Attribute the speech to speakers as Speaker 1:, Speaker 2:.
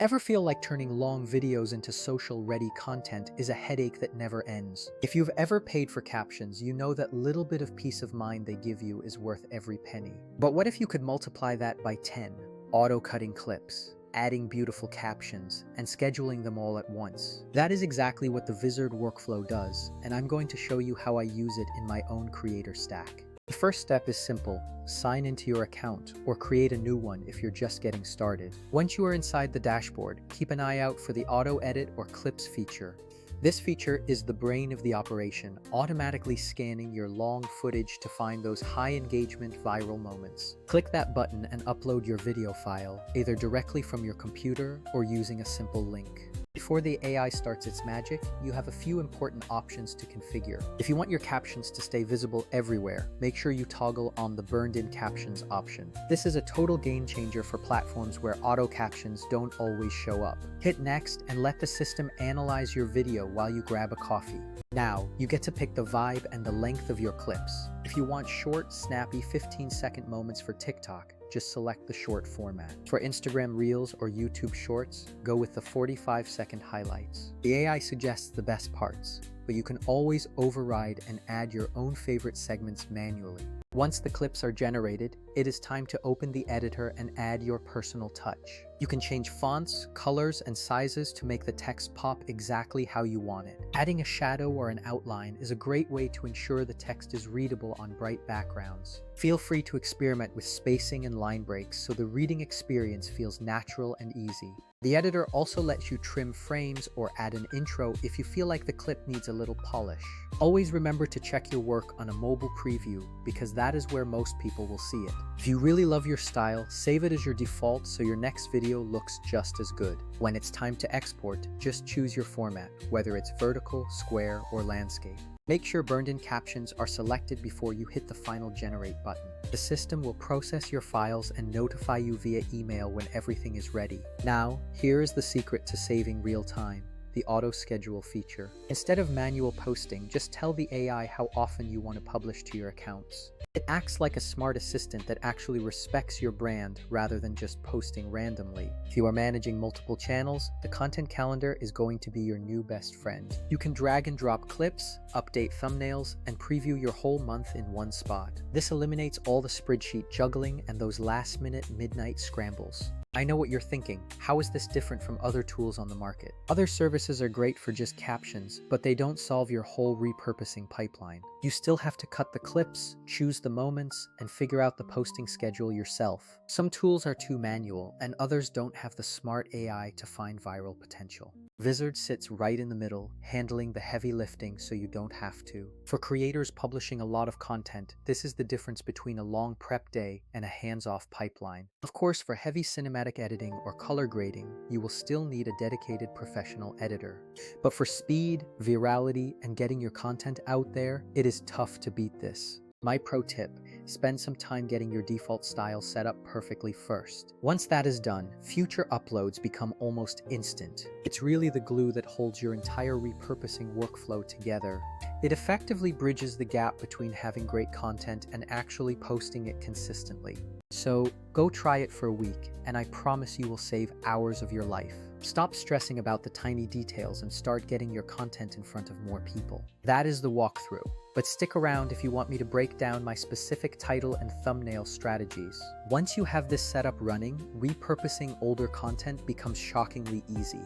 Speaker 1: Ever feel like turning long videos into social-ready content is a headache that never ends? If you've ever paid for captions, you know that little bit of peace of mind they give you is worth every penny. But what if you could multiply that by 10? Auto-cutting clips, adding beautiful captions, and scheduling them all at once. That is exactly what the Vizard workflow does, and I'm going to show you how I use it in my own creator stack. The first step is simple: sign into your account or create a new one if you're just getting started. Once you are inside the dashboard, keep an eye out for the auto edit or clips feature. This feature is the brain of the operation, automatically scanning your long footage to find those high engagement viral moments. Click that button and upload your video file, either directly from your computer or using a simple link. Before the AI starts its magic, you have a few important options to configure. If you want your captions to stay visible everywhere, make sure you toggle on the burned-in captions option. This is a total game changer for platforms where auto captions don't always show up. Hit next and let the system analyze your video while you grab a coffee. Now, you get to pick the vibe and the length of your clips. If you want short, snappy 15-second moments for TikTok, just select the short format. For Instagram Reels or YouTube Shorts, go with the 45-second highlights. The AI suggests the best parts, but you can always override and add your own favorite segments manually. Once the clips are generated, it is time to open the editor and add your personal touch. You can change fonts, colors, and sizes to make the text pop exactly how you want it. Adding a shadow or an outline is a great way to ensure the text is readable on bright backgrounds. Feel free to experiment with spacing and line breaks so the reading experience feels natural and easy. The editor also lets you trim frames or add an intro if you feel like the clip needs a little polish. Always remember to check your work on a mobile preview because that is where most people will see it. If you really love your style, save it as your default so your next video looks just as good. When it's time to export, just choose your format, whether it's vertical, square, or landscape. Make sure burned-in captions are selected before you hit the final generate button. The system will process your files and notify you via email when everything is ready. Now, here is the secret to saving real time: the auto schedule feature. Instead of manual posting, just tell the AI how often you want to publish to your accounts. It acts like a smart assistant that actually respects your brand rather than just posting randomly. If you are managing multiple channels, the content calendar is going to be your new best friend. You can drag and drop clips, update thumbnails, and preview your whole month in one spot. This eliminates all the spreadsheet juggling and those last-minute midnight scrambles. I know what you're thinking. How is this different from other tools on the market? Other services are great for just captions, but they don't solve your whole repurposing pipeline. You still have to cut the clips, choose the moments, and figure out the posting schedule yourself. Some tools are too manual, and others don't have the smart AI to find viral potential. Vizard sits right in the middle, handling the heavy lifting so you don't have to. For creators publishing a lot of content, this is the difference between a long prep day and a hands-off pipeline. Of course, for heavy cinematic editing or color grading, you will still need a dedicated professional editor. But for speed, virality, and getting your content out there, it is tough to beat this. My pro tip: spend some time getting your default style set up perfectly first. Once that is done, future uploads become almost instant. It's really the glue that holds your entire repurposing workflow together. It effectively bridges the gap between having great content and actually posting it consistently. So go try it for a week, and I promise you will save hours of your life. Stop stressing about the tiny details and start getting your content in front of more people. That is the walkthrough. But stick around if you want me to break down my specific title and thumbnail strategies. Once you have this setup running, repurposing older content becomes shockingly easy.